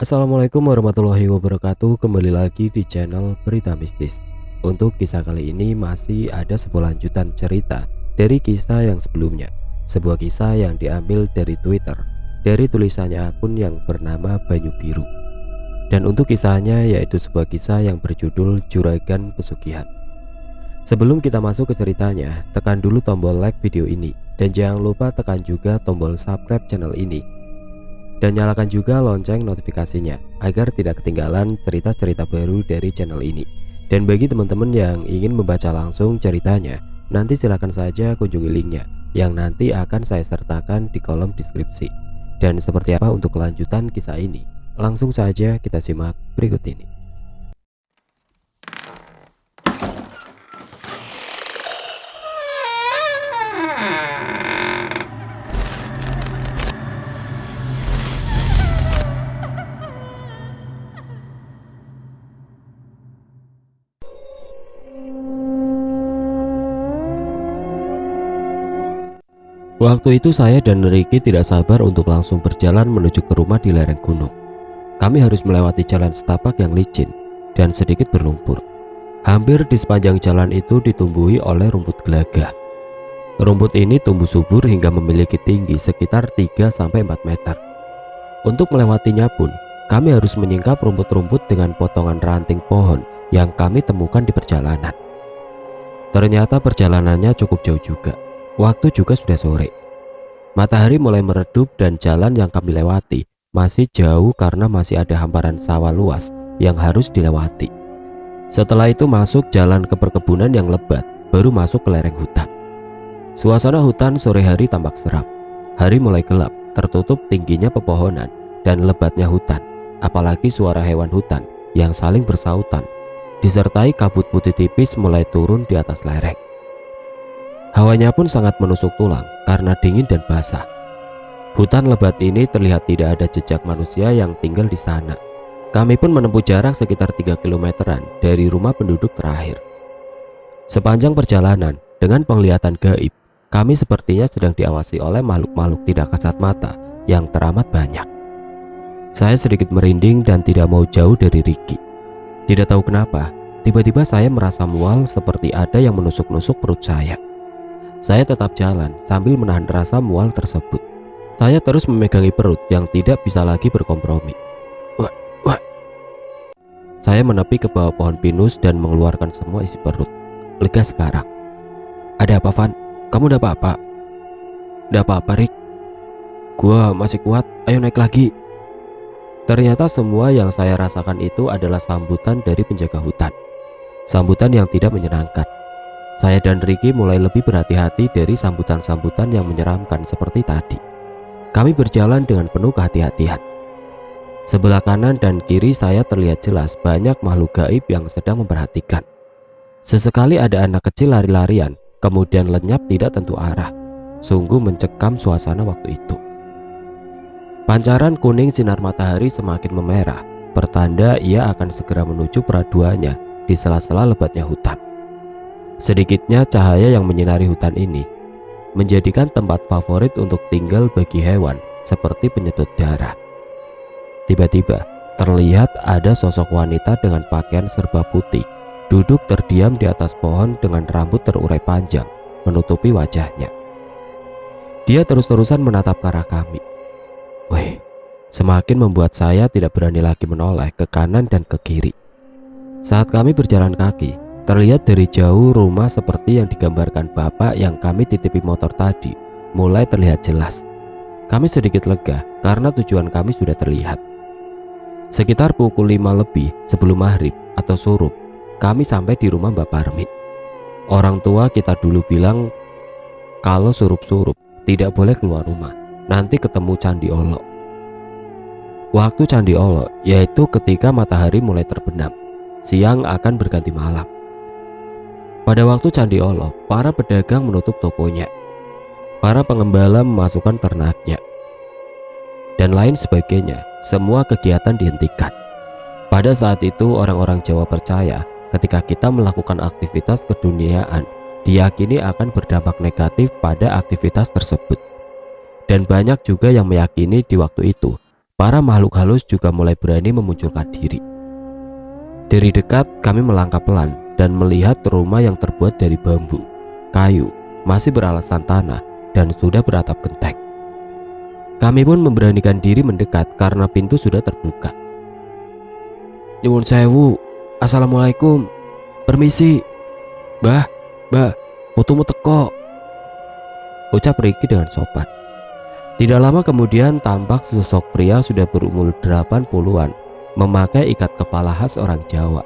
Assalamualaikum warahmatullahi wabarakatuh. Kembali lagi di channel Berita Mistis. Untuk kisah kali ini masih ada sebuah lanjutan cerita dari kisah yang sebelumnya. Sebuah kisah yang diambil dari Twitter, dari tulisannya akun yang bernama Banyu Biru. Dan untuk kisahnya yaitu sebuah kisah yang berjudul Juragan Pesugihan. Sebelum kita masuk ke ceritanya, tekan dulu tombol like video ini dan jangan lupa tekan juga tombol subscribe channel ini. Dan nyalakan juga lonceng notifikasinya agar tidak ketinggalan cerita-cerita baru dari channel ini. Dan bagi teman-teman yang ingin membaca langsung ceritanya, nanti silakan saja kunjungi linknya yang nanti akan saya sertakan di kolom deskripsi. Dan seperti apa untuk kelanjutan kisah ini? Langsung saja kita simak berikut ini. Waktu itu saya dan Ricky tidak sabar untuk langsung berjalan menuju ke rumah di lereng gunung. Kami harus melewati jalan setapak yang licin dan sedikit berlumpur. Hampir di sepanjang jalan itu ditumbuhi oleh rumput gelagah. Rumput ini tumbuh subur hingga memiliki tinggi sekitar 3-4 meter. Untuk melewatinya pun, kami harus menyingkap rumput-rumput dengan potongan ranting pohon yang kami temukan di perjalanan. Ternyata perjalanannya cukup jauh juga. Waktu juga sudah sore. Matahari mulai meredup dan jalan yang kami lewati masih jauh karena masih ada hamparan sawah luas yang harus dilewati. Setelah itu masuk jalan ke perkebunan yang lebat, baru masuk ke lereng hutan. Suasana hutan sore hari tampak seram. Hari mulai gelap, tertutup tingginya pepohonan dan lebatnya hutan, apalagi suara hewan hutan yang saling bersautan, disertai kabut putih tipis mulai turun di atas lereng. Hawanya pun sangat menusuk tulang karena dingin dan basah. Hutan lebat ini terlihat tidak ada jejak manusia yang tinggal di sana. Kami pun menempuh jarak sekitar 3 kilometeran dari rumah penduduk terakhir. Sepanjang perjalanan, dengan penglihatan gaib, kami sepertinya sedang diawasi oleh makhluk-makhluk tidak kasat mata yang teramat banyak. Saya sedikit merinding dan tidak mau jauh dari Ricky. Tidak tahu kenapa, tiba-tiba saya merasa mual seperti ada yang menusuk-nusuk perut saya. Saya tetap jalan sambil menahan rasa mual tersebut. Saya terus memegangi perut yang tidak bisa lagi berkompromi. Wah. Saya menepi ke bawah pohon pinus dan mengeluarkan semua isi perut. Lega sekarang. Ada apa, Van? Kamu udah apa-apa? Udah apa-apa, Rick? Gua masih kuat, ayo naik lagi. Ternyata semua yang saya rasakan itu adalah sambutan dari penjaga hutan. Sambutan yang tidak menyenangkan. Saya dan Ricky mulai lebih berhati-hati dari sambutan-sambutan yang menyeramkan seperti tadi. Kami berjalan dengan penuh kehati-hatian. Sebelah kanan dan kiri saya terlihat jelas banyak makhluk gaib yang sedang memperhatikan. Sesekali ada anak kecil lari-larian, kemudian lenyap tidak tentu arah. Sungguh mencekam suasana waktu itu. Pancaran kuning sinar matahari semakin memerah, pertanda ia akan segera menuju peraduannya di sela-sela lebatnya hutan. Sedikitnya cahaya yang menyinari hutan ini menjadikan tempat favorit untuk tinggal bagi hewan seperti penyedot darah. Tiba-tiba terlihat ada sosok wanita dengan pakaian serba putih duduk terdiam di atas pohon dengan rambut terurai panjang menutupi wajahnya. Dia terus-terusan menatap ke arah kami. Wih, semakin membuat saya tidak berani lagi menoleh ke kanan dan ke kiri. Saat kami berjalan kaki, terlihat dari jauh rumah seperti yang digambarkan bapak yang kami titipi motor tadi mulai terlihat jelas. Kami sedikit lega karena tujuan kami sudah terlihat. Sekitar pukul 5 lebih sebelum maghrib atau surup, kami sampai di rumah Mbak Parmin. Orang tua kita dulu bilang kalau surup-surup tidak boleh keluar rumah, nanti ketemu Candi Olok. Waktu Candi Olok yaitu ketika matahari mulai terbenam, siang akan berganti malam. Pada waktu Candi Olok, para pedagang menutup tokonya. Para pengembala memasukkan ternaknya. Dan lain sebagainya, semua kegiatan dihentikan. Pada saat itu orang-orang Jawa percaya ketika kita melakukan aktivitas keduniaan, diyakini akan berdampak negatif pada aktivitas tersebut. Dan banyak juga yang meyakini di waktu itu Para makhluk halus juga mulai berani memunculkan diri. Dari dekat kami melangkah pelan dan melihat rumah yang terbuat dari bambu, kayu, masih beralasan tanah dan sudah beratap genteng. Kami pun memberanikan diri mendekat karena pintu sudah terbuka. Nyuwun sewu, assalamualaikum, permisi, mbah, putumu teko, ucap Riki dengan sopan. Tidak lama kemudian tampak sesosok pria sudah berumur 80-an, memakai ikat kepala khas orang Jawa,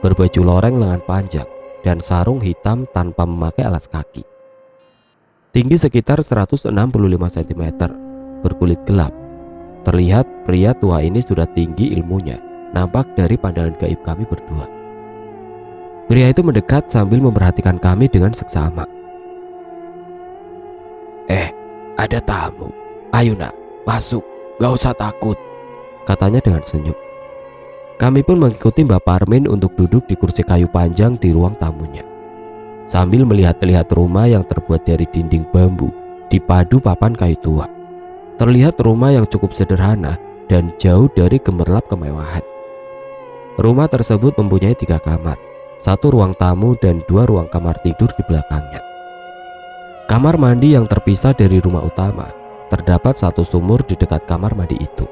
berbaju loreng lengan panjang dan sarung hitam tanpa memakai alas kaki. Tinggi sekitar 165 cm, berkulit gelap. Terlihat pria tua ini sudah tinggi ilmunya, nampak dari pandangan gaib kami berdua. Pria itu mendekat sambil memperhatikan kami dengan seksama. Ada tamu. Ayo nak, masuk, gak usah takut, katanya dengan senyum. Kami pun mengikuti Mbak Parmin untuk duduk di kursi kayu panjang di ruang tamunya, sambil melihat-lihat rumah yang terbuat dari dinding bambu dipadu papan kayu tua. Terlihat rumah yang cukup sederhana dan jauh dari gemerlap kemewahan. Rumah tersebut mempunyai 3 kamar, 1 ruang tamu dan 2 ruang kamar tidur di belakangnya. Kamar mandi yang terpisah dari rumah utama. Terdapat 1 sumur di dekat kamar mandi itu.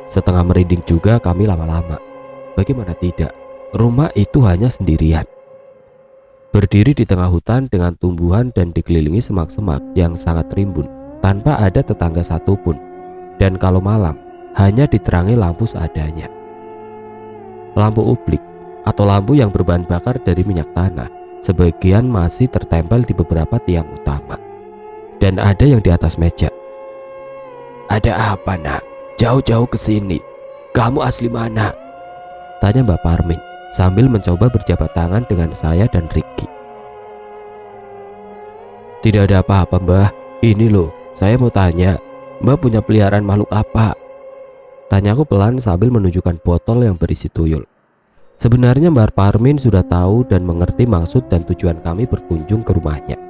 Setengah merinding juga kami lama-lama. Bagaimana tidak, rumah itu hanya sendirian, berdiri di tengah hutan dengan tumbuhan dan dikelilingi semak-semak yang sangat rimbun, tanpa ada tetangga satupun. Dan kalau malam, hanya diterangi lampu seadanya. Lampu ublik atau lampu yang berbahan bakar dari minyak tanah, sebagian masih tertempel di beberapa tiang utama, dan ada yang di atas meja. Ada apa nak? Jauh-jauh ke sini. Kamu asli mana? Tanya Mbak Parmin sambil mencoba berjabat tangan dengan saya dan Riki. Tidak ada apa-apa mbah. Ini loh, saya mau tanya, mbah punya peliharaan makhluk apa? Tanyaku pelan sambil menunjukkan botol yang berisi tuyul. Sebenarnya Mbak Parmin sudah tahu dan mengerti maksud dan tujuan kami berkunjung ke rumahnya.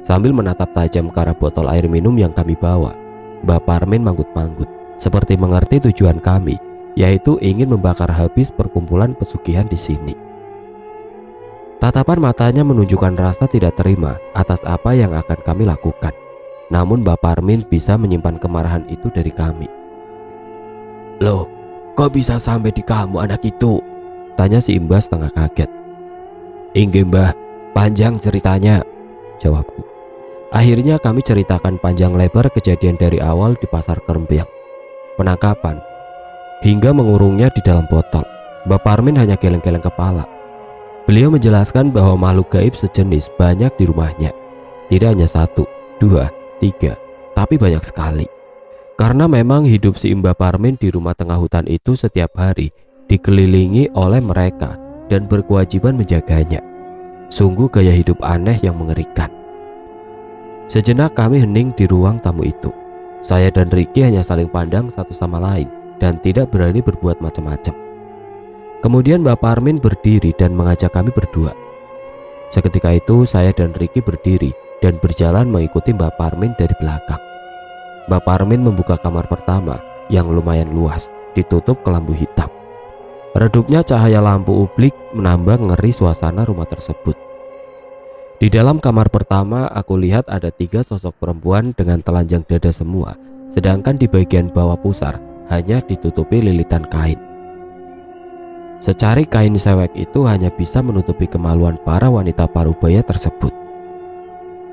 Sambil menatap tajam ke arah botol air minum yang kami bawa, Mbak Parmin manggut-manggut, seperti mengerti tujuan kami, yaitu ingin membakar habis perkumpulan pesugihan di sini. Tatapan matanya menunjukkan rasa tidak terima atas apa yang akan kami lakukan. Namun Mbak Parmin bisa menyimpan kemarahan itu dari kami. Loh, kok bisa sampai di kamu anak itu? Tanya si Imbas setengah kaget. Inggih mbah, panjang ceritanya, jawabku. Akhirnya kami ceritakan panjang lebar kejadian dari awal di pasar Kerempiang, penangkapan, hingga mengurungnya di dalam botol. Mbak Parmin hanya geleng-geleng kepala. Beliau menjelaskan bahwa makhluk gaib sejenis banyak di rumahnya. Tidak hanya 1, 2, 3, tapi banyak sekali. Karena memang hidup si Mbak Parmin di rumah tengah hutan itu setiap hari dikelilingi oleh mereka dan berkewajiban menjaganya. Sungguh gaya hidup aneh yang mengerikan. Sejenak kami hening di ruang tamu itu. Saya dan Riki hanya saling pandang satu sama lain dan tidak berani berbuat macam-macam. Kemudian Mbak Parmin berdiri dan mengajak kami berdua. Seketika itu saya dan Riki berdiri dan berjalan mengikuti Mbak Parmin dari belakang. Mbak Parmin membuka kamar pertama yang lumayan luas, ditutup kelambu hitam. Redupnya cahaya lampu ublik menambah ngeri suasana rumah tersebut. Di dalam kamar pertama aku lihat ada 3 sosok perempuan dengan telanjang dada semua, sedangkan di bagian bawah pusar hanya ditutupi lilitan kain. Secari kain sewek itu hanya bisa menutupi kemaluan para wanita parubaya tersebut.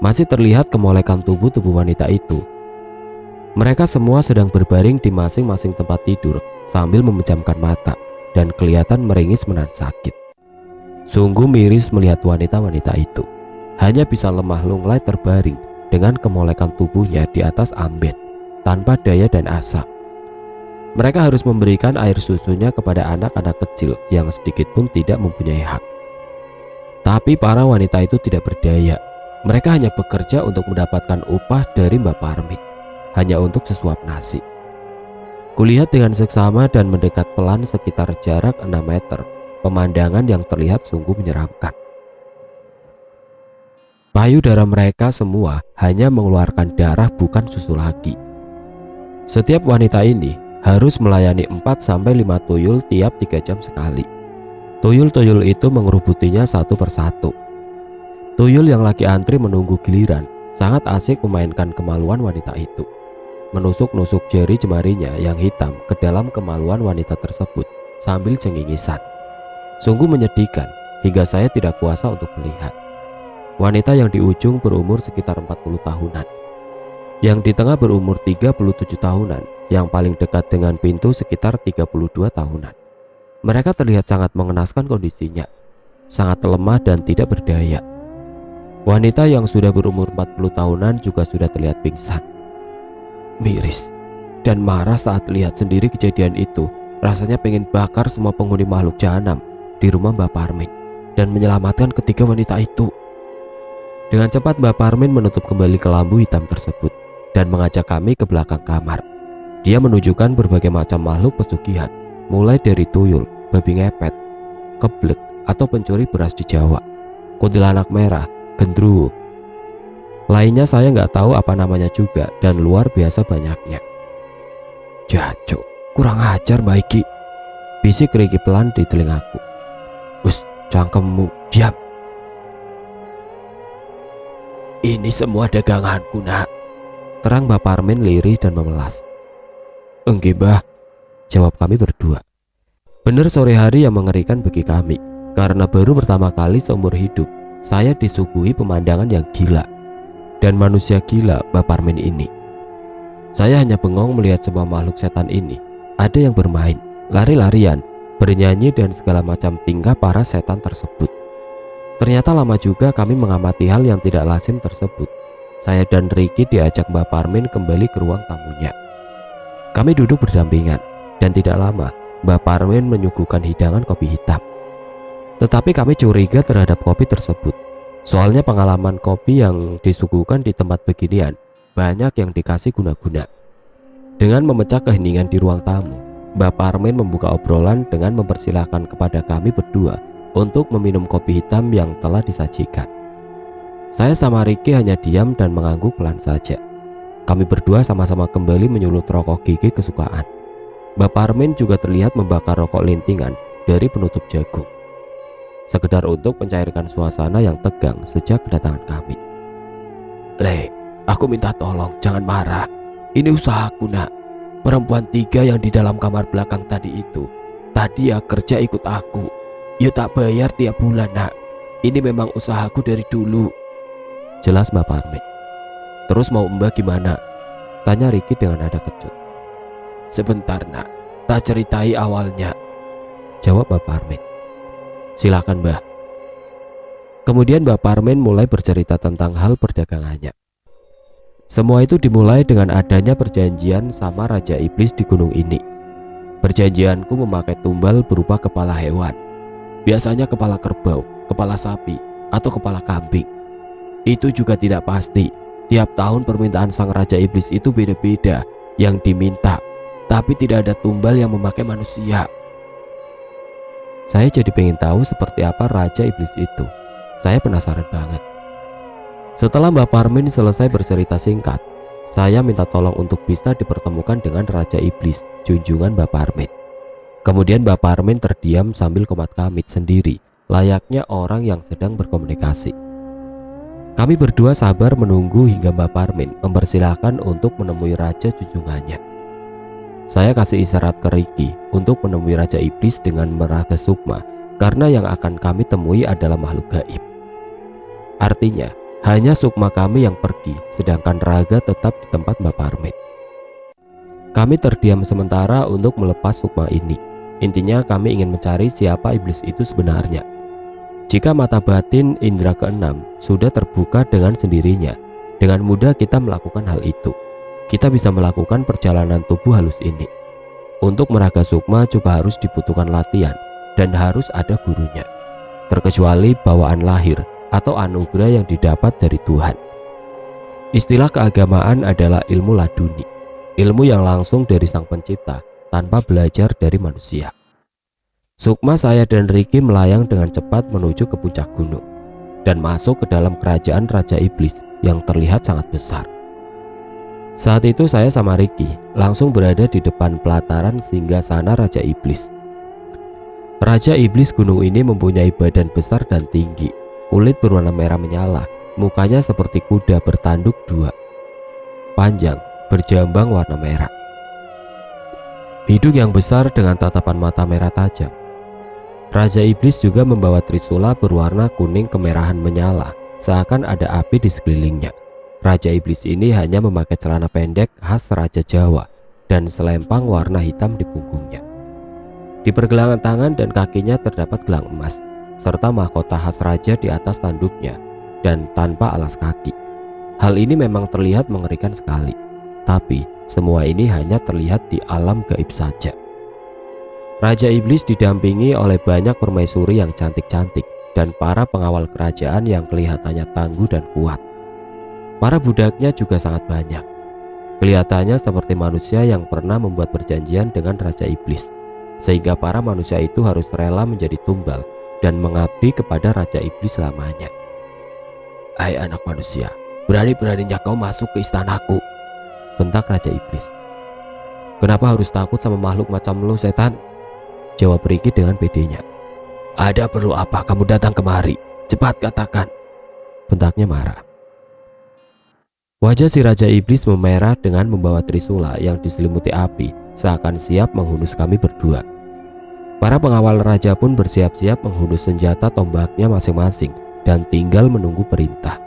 Masih terlihat kemolekan tubuh wanita itu. Mereka semua sedang berbaring di masing-masing tempat tidur sambil memejamkan mata dan kelihatan meringis menahan sakit. Sungguh miris melihat wanita-wanita itu. Hanya bisa lemah lunglai terbaring dengan kemolekan tubuhnya di atas amben, tanpa daya dan asa. Mereka harus memberikan air susunya kepada anak-anak kecil yang sedikit pun tidak mempunyai hak. Tapi para wanita itu tidak berdaya. Mereka hanya bekerja untuk mendapatkan upah dari Mbak Parmin, hanya untuk sesuap nasi. Kulihat dengan seksama dan mendekat pelan sekitar jarak 6 meter. Pemandangan yang terlihat sungguh menyeramkan. Payudara mereka semua hanya mengeluarkan darah bukan susu lagi. Setiap wanita ini harus melayani 4-5 tuyul tiap 3 jam sekali. Tuyul-tuyul itu mengerubutinya satu persatu. Tuyul yang lagi antri menunggu giliran sangat asik memainkan kemaluan wanita itu, menusuk-nusuk jari jemarinya yang hitam ke dalam kemaluan wanita tersebut sambil cengingisan. Sungguh menyedihkan hingga saya tidak kuasa untuk melihat. Wanita yang di ujung berumur sekitar 40 tahunan, yang di tengah berumur 37 tahunan, yang paling dekat dengan pintu sekitar 32 tahunan. Mereka terlihat sangat mengenaskan kondisinya, sangat lemah dan tidak berdaya. Wanita yang sudah berumur 40 tahunan juga sudah terlihat pingsan. Miris dan marah saat lihat sendiri kejadian itu. Rasanya pengen bakar semua penghuni makhluk jahanam di rumah Mbak Parmin dan menyelamatkan ketiga wanita itu. Dengan cepat Mbak Parmin menutup kembali kelambu hitam tersebut dan mengajak kami ke belakang kamar. Dia menunjukkan berbagai macam makhluk pesugihan, mulai dari tuyul, babi ngepet, keblek atau pencuri beras di Jawa, kuntilanak merah, gendruwo. Lainnya saya nggak tahu apa namanya juga dan luar biasa banyaknya. Jancuk, kurang ajar Mbak Iki, bisik Riki pelan di telingaku. Us, cangkemmu, diam. Ini semua daganganku nak, terang Mbak Parmin lirih dan memelas. Enggak Mbah, jawab kami berdua. Benar sore hari yang mengerikan bagi kami, karena baru pertama kali seumur hidup saya disuguhi pemandangan yang gila dan manusia gila Mbak Parmin ini. Saya hanya bengong melihat semua makhluk setan ini. Ada yang bermain, lari-larian, bernyanyi dan segala macam tingkah para setan tersebut. Ternyata lama juga kami mengamati hal yang tidak lazim tersebut. Saya dan Riki diajak Mbak Parmin kembali ke ruang tamunya. Kami duduk berdampingan dan tidak lama Mbak Parmin menyuguhkan hidangan kopi hitam. Tetapi kami curiga terhadap kopi tersebut. Soalnya pengalaman kopi yang disuguhkan di tempat beginian banyak yang dikasih guna-guna. Dengan memecah keheningan di ruang tamu, Mbak Parmin membuka obrolan dengan mempersilahkan kepada kami berdua untuk meminum kopi hitam yang telah disajikan. Saya sama Riki hanya diam dan mengangguk pelan saja. Kami berdua sama-sama kembali menyulut rokok gigi kesukaan. Mbak Parmin juga terlihat membakar rokok lintingan dari penutup jagung, sekedar untuk mencairkan suasana yang tegang sejak kedatangan kami. Le, aku minta tolong, jangan marah. Ini usahaku nak. Perempuan 3 yang di dalam kamar belakang tadi itu, tadi ya kerja ikut aku. Ya tak bayar tiap bulan nak. Ini memang usahaku dari dulu, jelas Mbak Parmin. Terus mau Mbak gimana? Tanya Riki dengan nada kejut. Sebentar nak, tak ceritai awalnya, jawab Mbak Parmin. Silakan Mbak. Kemudian Mbak Parmin mulai bercerita tentang hal perdagangannya. Semua itu dimulai dengan adanya perjanjian sama Raja Iblis di gunung ini. Perjanjianku memakai tumbal berupa kepala hewan, biasanya kepala kerbau, kepala sapi, atau kepala kambing. Itu juga tidak pasti. Tiap tahun permintaan sang Raja Iblis itu beda-beda yang diminta, tapi tidak ada tumbal yang memakai manusia. Saya jadi pengen tahu seperti apa Raja Iblis itu. Saya penasaran banget. Setelah Mbak Parmin selesai bercerita singkat, saya minta tolong untuk bisa dipertemukan dengan Raja Iblis, junjungan Mbak Parmin. Kemudian Mbak Parmin terdiam sambil komat kamit sendiri, layaknya orang yang sedang berkomunikasi. Kami berdua sabar menunggu hingga Mbak Parmin mempersilahkan untuk menemui Raja junjungannya. Saya kasih isyarat ke Riki untuk menemui Raja Iblis dengan meraga sukma, karena yang akan kami temui adalah makhluk gaib. Artinya, hanya sukma kami yang pergi, sedangkan raga tetap di tempat Mbak Parmin. Kami terdiam sementara untuk melepas sukma ini. Intinya kami ingin mencari siapa iblis itu sebenarnya. Jika mata batin indera keenam sudah terbuka dengan sendirinya, dengan mudah kita melakukan hal itu. Kita bisa melakukan perjalanan tubuh halus ini. Untuk meraga sukma juga harus dibutuhkan latihan dan harus ada gurunya, terkecuali bawaan lahir atau anugerah yang didapat dari Tuhan. Istilah keagamaan adalah ilmu laduni, ilmu yang langsung dari Sang Pencipta tanpa belajar dari manusia. Sukma saya dan Riki melayang dengan cepat menuju ke puncak gunung dan masuk ke dalam kerajaan Raja Iblis yang terlihat sangat besar. Saat itu saya sama Ricky langsung berada di depan pelataran singgasana Raja Iblis. Raja Iblis gunung ini mempunyai badan besar dan tinggi, kulit berwarna merah menyala, mukanya seperti kuda bertanduk dua, panjang, berjambang warna merah. Hidung yang besar dengan tatapan mata merah tajam. Raja Iblis juga membawa trisula berwarna kuning kemerahan menyala, seakan ada api di sekelilingnya. Raja Iblis ini hanya memakai celana pendek khas Raja Jawa dan selempang warna hitam di punggungnya. Di pergelangan tangan dan kakinya terdapat gelang emas, serta mahkota khas raja di atas tanduknya dan tanpa alas kaki. Hal ini memang terlihat mengerikan sekali, tapi semua ini hanya terlihat di alam gaib saja. Raja Iblis didampingi oleh banyak permaisuri yang cantik-cantik dan para pengawal kerajaan yang kelihatannya tangguh dan kuat. Para budaknya juga sangat banyak. Kelihatannya seperti manusia yang pernah membuat perjanjian dengan Raja Iblis, sehingga para manusia itu harus rela menjadi tumbal dan mengabdi kepada Raja Iblis selamanya. "Hai anak manusia, berani-beraninya kau masuk ke istanaku," bentak Raja Iblis. "Kenapa harus takut sama makhluk macam lu, setan?" jawab Ricky dengan pedenya. "Ada perlu apa kamu datang kemari? Cepat katakan," bentaknya marah. Wajah si Raja Iblis memerah dengan membawa trisula yang diselimuti api, seakan siap menghunus kami berdua. Para pengawal raja pun bersiap-siap menghunus senjata tombaknya masing-masing dan tinggal menunggu perintah.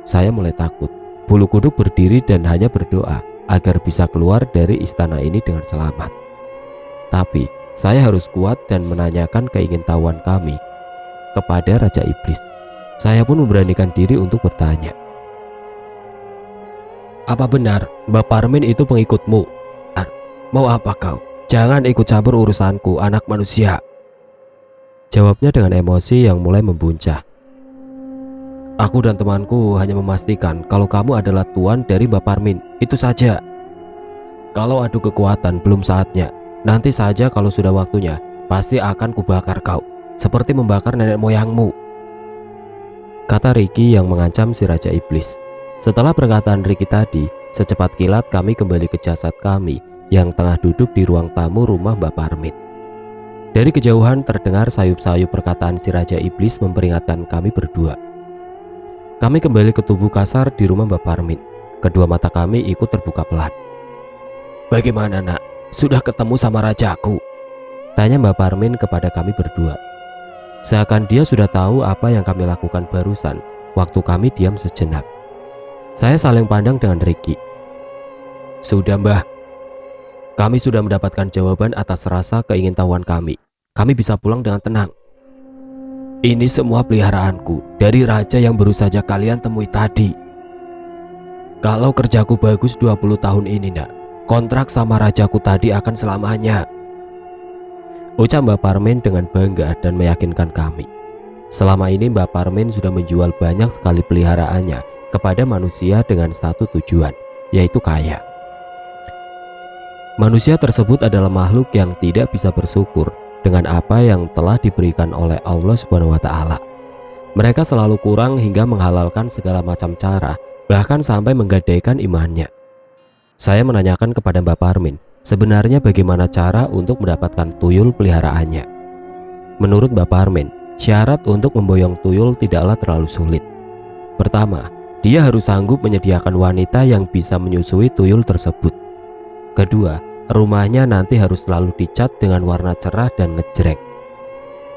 Saya mulai takut. Bulu kuduk berdiri dan hanya berdoa agar bisa keluar dari istana ini dengan selamat. Tapi saya harus kuat dan menanyakan keingintahuan kami kepada Raja Iblis. Saya pun memberanikan diri untuk bertanya, "Apa benar Mbak Parmin itu pengikutmu? Mau apa kau? Jangan ikut campur urusanku, anak manusia," jawabnya dengan emosi yang mulai membuncah. "Aku dan temanku hanya memastikan kalau kamu adalah tuan dari Mbak Parmin, itu saja. Kalau adu kekuatan belum saatnya. Nanti saja kalau sudah waktunya, pasti akan kubakar kau, seperti membakar nenek moyangmu," kata Ricky yang mengancam si Raja Iblis. Setelah perkataan Ricky tadi, secepat kilat kami kembali ke jasad kami yang tengah duduk di ruang tamu rumah Mbak Parmin. Dari kejauhan terdengar sayup-sayup perkataan si Raja Iblis memperingatkan kami berdua. Kami kembali ke tubuh kasar di rumah Mbak Parmin. Kedua mata kami ikut terbuka pelan. "Bagaimana nak? Sudah ketemu sama rajaku?" tanya Mbak Parmin kepada kami berdua. Seakan dia sudah tahu apa yang kami lakukan barusan waktu kami diam sejenak. Saya saling pandang dengan Ricky. "Sudah Mbah, kami sudah mendapatkan jawaban atas rasa keingintahuan kami. Kami bisa pulang dengan tenang. Ini semua peliharaanku dari raja yang baru saja kalian temui tadi. Kalau kerjaku bagus 20 tahun ini nak, kontrak sama rajaku tadi akan selamanya," ucap Mbak Parmin dengan bangga dan meyakinkan kami. Selama ini Mbak Parmin sudah menjual banyak sekali peliharaannya kepada manusia dengan satu tujuan, yaitu kaya. Manusia tersebut adalah makhluk yang tidak bisa bersyukur dengan apa yang telah diberikan oleh Allah Subhanahu wa Ta'ala. Mereka selalu kurang hingga menghalalkan segala macam cara, bahkan sampai menggadaikan imannya. Saya menanyakan kepada Mbak Parmin, sebenarnya bagaimana cara untuk mendapatkan tuyul peliharaannya. Menurut Mbak Parmin, syarat untuk memboyong tuyul tidaklah terlalu sulit. Pertama, dia harus sanggup menyediakan wanita yang bisa menyusui tuyul tersebut. Kedua, rumahnya nanti harus selalu dicat dengan warna cerah dan ngejreng.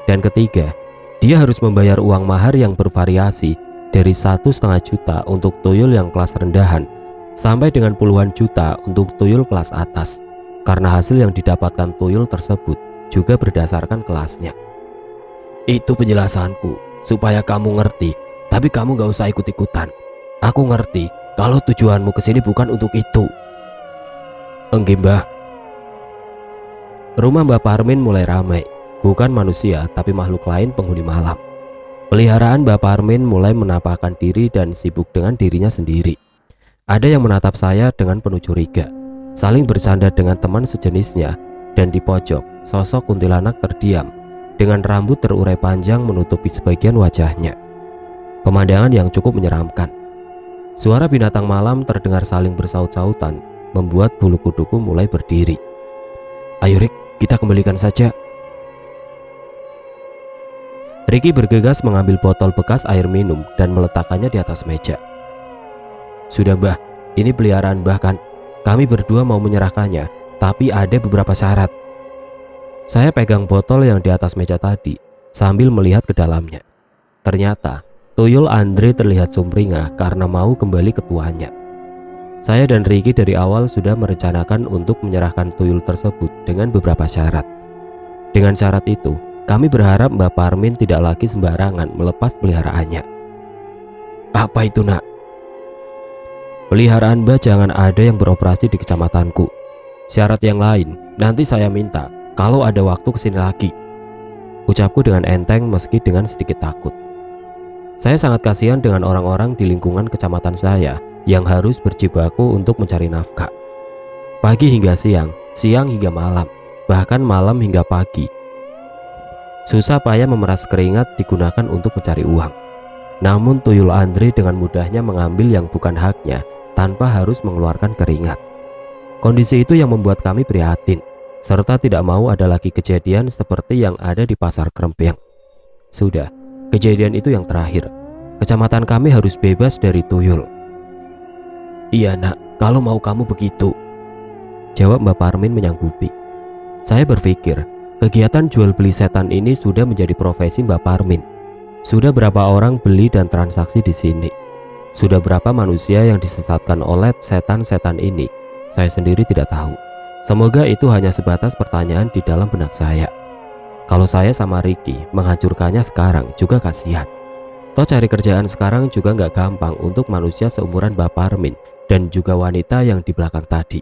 Dan ketiga, dia harus membayar uang mahar yang bervariasi dari 1,5 juta untuk tuyul yang kelas rendahan sampai dengan puluhan juta untuk tuyul kelas atas, karena hasil yang didapatkan tuyul tersebut juga berdasarkan kelasnya. "Itu penjelasanku supaya kamu ngerti, tapi kamu gak usah ikut-ikutan. Aku ngerti kalau tujuanmu kesini bukan untuk itu." "Enggak Mbah." Rumah Mbak Parmin mulai ramai. Bukan manusia tapi makhluk lain penghuni malam. Peliharaan Mbak Parmin mulai menampakkan diri dan sibuk dengan dirinya sendiri. Ada yang menatap saya dengan penuh curiga, saling bercanda dengan teman sejenisnya, dan di pojok sosok kuntilanak terdiam dengan rambut terurai panjang menutupi sebagian wajahnya. Pemandangan yang cukup menyeramkan. Suara binatang malam terdengar saling bersaut-sautan, membuat bulu kuduku mulai berdiri. Ayo Rick, kita kembalikan saja. Ricky bergegas mengambil botol bekas air minum dan meletakkannya di atas meja. Sudah Mbah, ini peliharaan Mbah kan? Kami berdua mau menyerahkannya, tapi ada beberapa syarat. Saya pegang botol yang di atas meja tadi sambil melihat ke dalamnya. Ternyata tuyul Andre terlihat sumringah karena mau kembali ke tuannya. Saya dan Ricky dari awal sudah merencanakan untuk menyerahkan tuyul tersebut dengan beberapa syarat. Dengan syarat itu, kami berharap Mbak Parmin tidak lagi sembarangan melepas peliharaannya. Apa itu nak? Peliharaan Mbak jangan ada yang beroperasi di kecamatanku. Syarat yang lain nanti saya minta kalau ada waktu kesini lagi. Ucapku dengan enteng meski dengan sedikit takut. Saya sangat kasihan dengan orang-orang di lingkungan kecamatan saya yang harus berjibaku untuk mencari nafkah. Pagi hingga siang, siang hingga malam, bahkan malam hingga pagi. Susah payah memeras keringat digunakan untuk mencari uang. Namun tuyul Andre dengan mudahnya mengambil yang bukan haknya tanpa harus mengeluarkan keringat. Kondisi itu yang membuat kami prihatin, serta tidak mau ada lagi kejadian seperti yang ada di pasar Krempeng. Sudah, kejadian itu yang terakhir. Kecamatan kami harus bebas dari tuyul. Iya nak, kalau mau kamu begitu, jawab Mbak Parmin menyanggupi. Saya berpikir, kegiatan jual beli setan ini sudah menjadi profesi Mbak Parmin. Sudah berapa orang beli dan transaksi di sini? Sudah berapa manusia yang disesatkan oleh setan-setan ini? Saya sendiri tidak tahu. Semoga itu hanya sebatas pertanyaan di dalam benak saya. Kalau saya sama Ricky menghancurkannya sekarang juga kasihan. Toh cari kerjaan sekarang juga nggak gampang untuk manusia seumuran Mbak Parmin dan juga wanita yang di belakang tadi.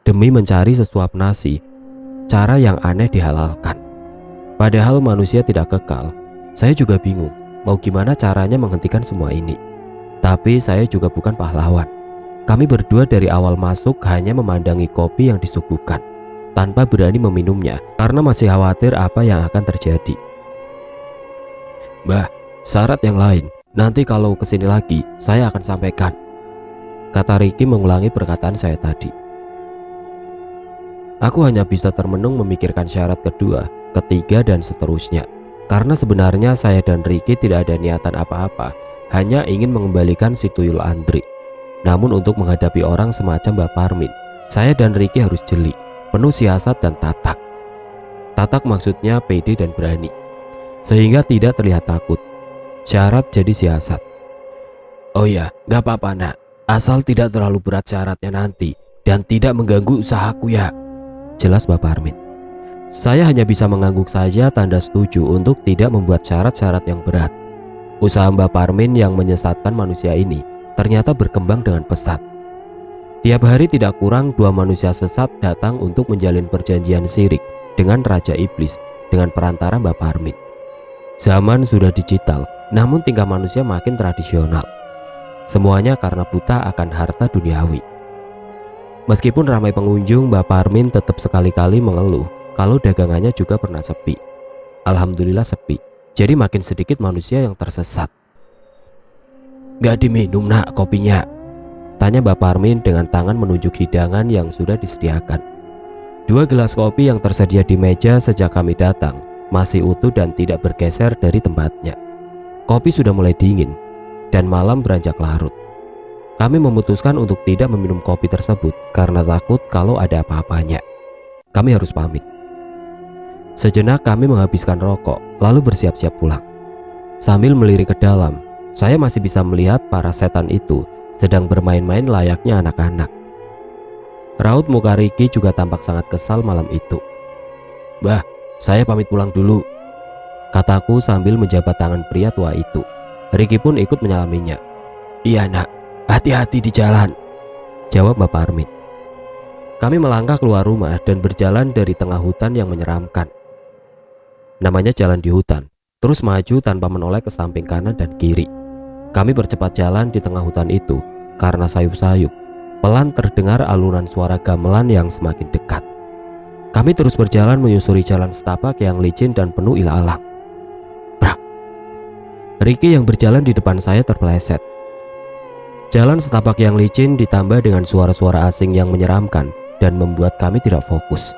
Demi mencari sesuap nasi, cara yang aneh dihalalkan. Padahal manusia tidak kekal. Saya juga bingung mau gimana caranya menghentikan semua ini. Tapi saya juga bukan pahlawan. Kami berdua dari awal masuk hanya memandangi kopi yang disuguhkan, tanpa berani meminumnya karena masih khawatir apa yang akan terjadi. Mbah, syarat yang lain, nanti kalau kesini lagi saya akan sampaikan, kata Ricky mengulangi perkataan saya tadi. Aku hanya bisa termenung memikirkan syarat kedua, ketiga dan seterusnya. Karena sebenarnya saya dan Ricky tidak ada niatan apa-apa, hanya ingin mengembalikan si tuyul Andre. Namun untuk menghadapi orang semacam Mbak Parmin, saya dan Ricky harus jeli, penuh siasat dan tatak. Tatak maksudnya pede dan berani, sehingga tidak terlihat takut. Syarat jadi siasat. Oh ya, gak apa-apa nak, asal tidak terlalu berat syaratnya nanti dan tidak mengganggu usahaku ya, jelas Mbak Parmin. Saya hanya bisa mengangguk saja tanda setuju untuk tidak membuat syarat-syarat yang berat. Usaha Mbak Parmin yang menyesatkan manusia ini ternyata berkembang dengan pesat. Tiap hari tidak kurang 2 manusia sesat datang untuk menjalin perjanjian syirik dengan Raja Iblis dengan perantara Mbak Parmin. Zaman sudah digital, namun tingkah manusia makin tradisional. Semuanya karena buta akan harta duniawi. Meskipun ramai pengunjung, Mbak Parmin tetap sekali-kali mengeluh kalau dagangannya juga pernah sepi. Alhamdulillah sepi, jadi makin sedikit manusia yang tersesat. Gak diminum nak kopinya? Tanya Mbak Parmin dengan tangan menunjuk hidangan yang sudah disediakan. 2 gelas kopi yang tersedia di meja sejak kami datang masih utuh dan tidak bergeser dari tempatnya. Kopi sudah mulai dingin dan malam beranjak larut. Kami memutuskan untuk tidak meminum kopi tersebut karena takut kalau ada apa-apanya. Kami harus pamit. Sejenak kami menghabiskan rokok lalu bersiap-siap pulang. Sambil melirik ke dalam, saya masih bisa melihat para setan itu sedang bermain-main layaknya anak-anak. Raut muka Ricky juga tampak sangat kesal malam itu. Bah, saya pamit pulang dulu, kataku sambil menjabat tangan pria tua itu. Ricky pun ikut menyalaminya. Iya nak, hati-hati di jalan, jawab Mbak Parmin. Kami melangkah keluar rumah dan berjalan dari tengah hutan yang menyeramkan. Namanya jalan di hutan, terus maju tanpa menoleh ke samping kanan dan kiri. Kami bercepat jalan di tengah hutan itu karena sayup-sayup. Pelan terdengar alunan suara gamelan yang semakin dekat. Kami terus berjalan menyusuri jalan setapak yang licin dan penuh ilalang. Brak! Ricky yang berjalan di depan saya terpeleset. Jalan setapak yang licin ditambah dengan suara-suara asing yang menyeramkan dan membuat kami tidak fokus.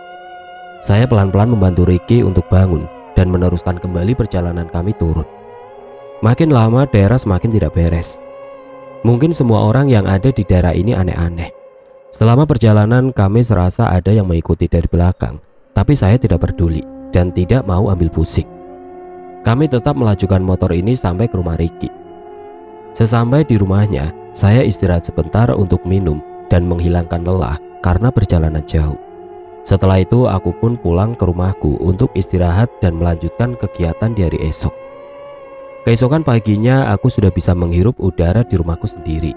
Saya pelan-pelan membantu Ricky untuk bangun dan meneruskan kembali perjalanan kami turun. Makin lama daerah semakin tidak beres. Mungkin semua orang yang ada di daerah ini aneh-aneh. Selama perjalanan kami serasa ada yang mengikuti dari belakang, tapi saya tidak peduli dan tidak mau ambil pusing. Kami tetap melajukan motor ini sampai ke rumah Ricky. Sesampai di rumahnya, saya istirahat sebentar untuk minum dan menghilangkan lelah karena perjalanan jauh. Setelah itu aku pun pulang ke rumahku untuk istirahat dan melanjutkan kegiatan di hari esok. Keesokan paginya aku sudah bisa menghirup udara di rumahku sendiri.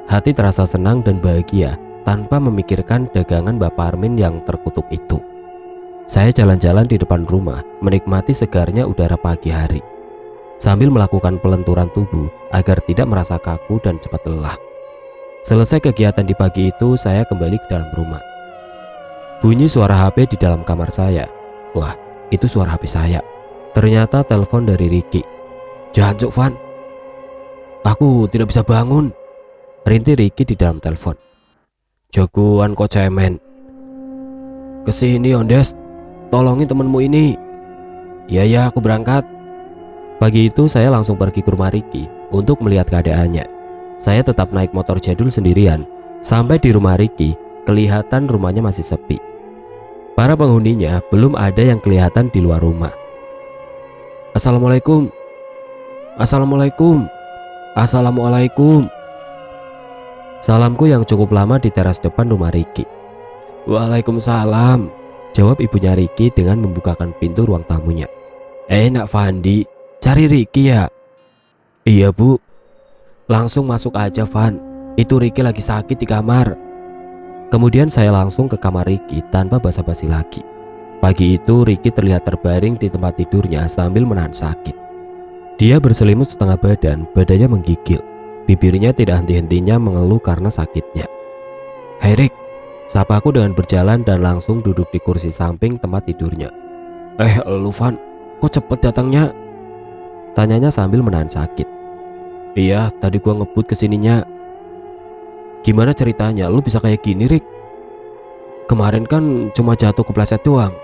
Hati terasa senang dan bahagia tanpa memikirkan dagangan Bapak Armin yang terkutuk itu. Saya jalan-jalan di depan rumah menikmati segarnya udara pagi hari, sambil melakukan pelenturan tubuh agar tidak merasa kaku dan cepat lelah. Selesai kegiatan di pagi itu, saya kembali ke dalam rumah. Bunyi suara HP di dalam kamar saya. Wah, itu suara HP saya. Ternyata telepon dari Ricky. "Jancuk, Van. Aku tidak bisa bangun," rintih Ricky di dalam telepon. "Jagoan kok cemen. Kesini Ondes, tolongin temenmu ini." "Iya ya, aku berangkat." Pagi itu saya langsung pergi ke rumah Ricky untuk melihat keadaannya. Saya tetap naik motor jadul sendirian. Sampai di rumah Ricky, kelihatan rumahnya masih sepi. Para penghuninya belum ada yang kelihatan di luar rumah. "Assalamualaikum. Assalamualaikum. Assalamualaikum." Salamku yang cukup lama di teras depan rumah Ricky. "Waalaikumsalam," jawab ibunya Ricky dengan membukakan pintu ruang tamunya. "Nak Fandi, cari Ricky ya?" "Iya Bu." "Langsung masuk aja Van, itu Ricky lagi sakit di kamar." Kemudian saya langsung ke kamar Ricky tanpa basa-basi lagi. Pagi itu Ricky terlihat terbaring di tempat tidurnya sambil menahan sakit. Dia berselimut setengah badan, badannya menggigil. Bibirnya tidak henti-hentinya mengeluh karena sakitnya. "Hei Rick," sapa aku dengan berjalan dan langsung duduk di kursi samping tempat tidurnya. Lu Van, kok cepet datangnya?" tanyanya sambil menahan sakit. "Iya, tadi gua ngebut kesininya." "Gimana ceritanya lu bisa kayak gini Rick?" "Kemarin kan cuma jatuh kepleset doang."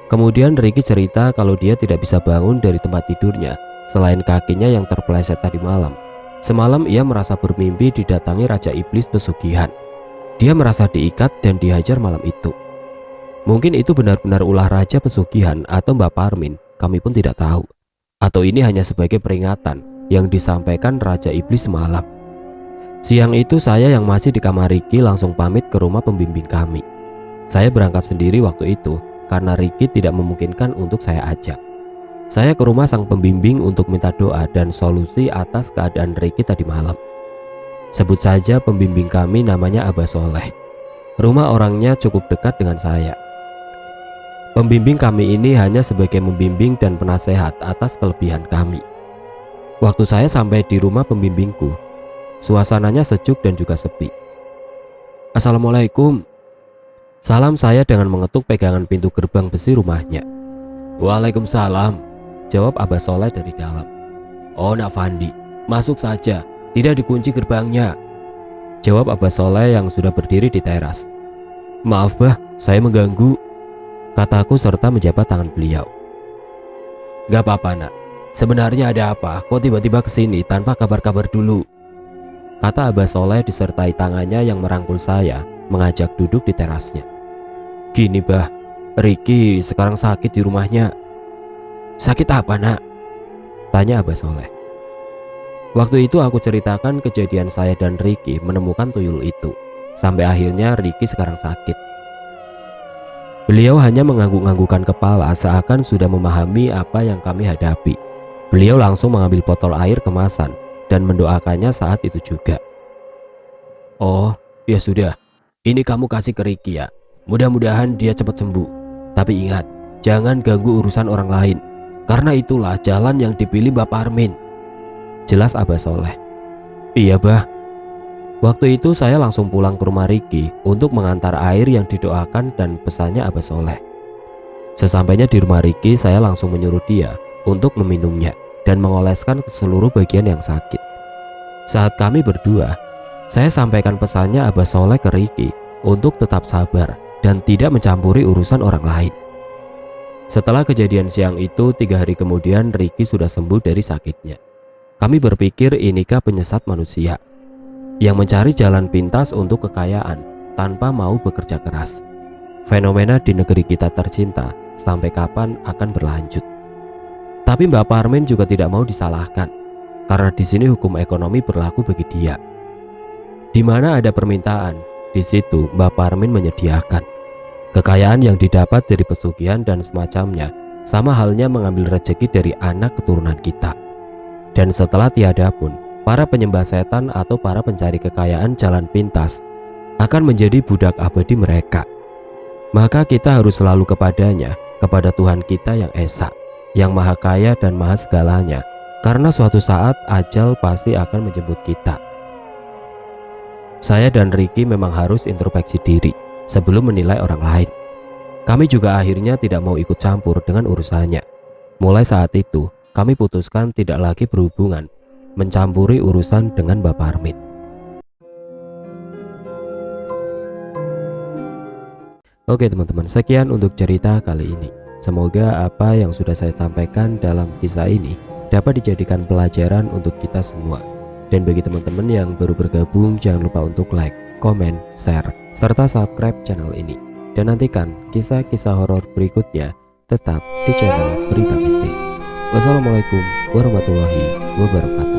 Kemudian Ricky cerita kalau dia tidak bisa bangun dari tempat tidurnya selain kakinya yang terpeleset tadi malam. Semalam ia merasa bermimpi didatangi Raja Iblis pesugihan. Dia merasa diikat dan dihajar malam itu. Mungkin itu benar-benar ulah Raja pesugihan atau Mbak Parmin, kami pun tidak tahu. Atau ini hanya sebagai peringatan yang disampaikan Raja Iblis semalam. Siang itu saya yang masih di kamar Ricky langsung pamit ke rumah pembimbing kami. Saya berangkat sendiri waktu itu karena Ricky tidak memungkinkan untuk saya ajak. Saya ke rumah sang pembimbing untuk minta doa dan solusi atas keadaan Ricky tadi malam. Sebut saja pembimbing kami namanya Abah Soleh. Rumah orangnya cukup dekat dengan saya. Pembimbing kami ini hanya sebagai membimbing dan penasehat atas kelebihan kami. Waktu saya sampai di rumah pembimbingku, suasananya sejuk dan juga sepi. "Assalamualaikum." Salam saya dengan mengetuk pegangan pintu gerbang besi rumahnya. "Waalaikumsalam," jawab Abah Soleh dari dalam. Nak Fandi, masuk saja, tidak dikunci gerbangnya," jawab Abah Soleh yang sudah berdiri di teras. "Maaf Bah, saya mengganggu," kataku serta menjabat tangan beliau. "Gak apa-apa nak, sebenarnya ada apa? Kok tiba-tiba kesini tanpa kabar-kabar dulu?" kata Abah Soleh disertai tangannya yang merangkul saya, mengajak duduk di terasnya. "Gini Bah, Ricky sekarang sakit di rumahnya." "Sakit apa nak?" tanya Abah Soleh. Waktu itu aku ceritakan kejadian saya dan Ricky menemukan tuyul itu, sampai akhirnya Ricky sekarang sakit. Beliau hanya mengangguk-anggukkan kepala seakan sudah memahami apa yang kami hadapi. Beliau langsung mengambil botol air kemasan dan mendoakannya saat itu juga. "Oh, ya sudah, ini kamu kasih ke Ricky ya. Mudah-mudahan dia cepat sembuh. Tapi ingat, jangan ganggu urusan orang lain, karena itulah jalan yang dipilih Bapak Armin," jelas Abah Soleh. "Iya Bah." Waktu itu saya langsung pulang ke rumah Ricky untuk mengantar air yang didoakan dan pesannya Abah Soleh. Sesampainya di rumah Ricky, saya langsung menyuruh dia untuk meminumnya dan mengoleskan ke seluruh bagian yang sakit. Saat kami berdua, saya sampaikan pesannya Abah Soleh ke Ricky untuk tetap sabar dan tidak mencampuri urusan orang lain. Setelah kejadian siang itu, 3 hari kemudian Ricky sudah sembuh dari sakitnya. Kami berpikir inikah penyesat manusia yang mencari jalan pintas untuk kekayaan tanpa mau bekerja keras. Fenomena di negeri kita tercinta sampai kapan akan berlanjut? Tapi Mbak Parmin juga tidak mau disalahkan, karena di sini hukum ekonomi berlaku bagi dia. Di mana ada permintaan, di situ Mbak Parmin menyediakan. Kekayaan yang didapat dari pesugihan dan semacamnya sama halnya mengambil rezeki dari anak keturunan kita. Dan setelah tiada pun, para penyembah setan atau para pencari kekayaan jalan pintas akan menjadi budak abadi mereka. Maka kita harus selalu kepadanya, kepada Tuhan kita yang esa, yang maha kaya dan maha segalanya, karena suatu saat ajal pasti akan menjemput kita. Saya dan Ricky memang harus introspeksi diri sebelum menilai orang lain. Kami juga akhirnya tidak mau ikut campur dengan urusannya. Mulai saat itu, kami putuskan tidak lagi berhubungan, mencampuri urusan dengan Mbak Parmin. Oke teman-teman, sekian untuk cerita kali ini. Semoga apa yang sudah saya sampaikan dalam kisah ini dapat dijadikan pelajaran untuk kita semua. Dan bagi teman-teman yang baru bergabung, jangan lupa untuk like, komen, share, serta subscribe channel ini. Dan nantikan kisah-kisah horor berikutnya tetap di channel Berita Mistis. Wassalamualaikum warahmatullahi wabarakatuh.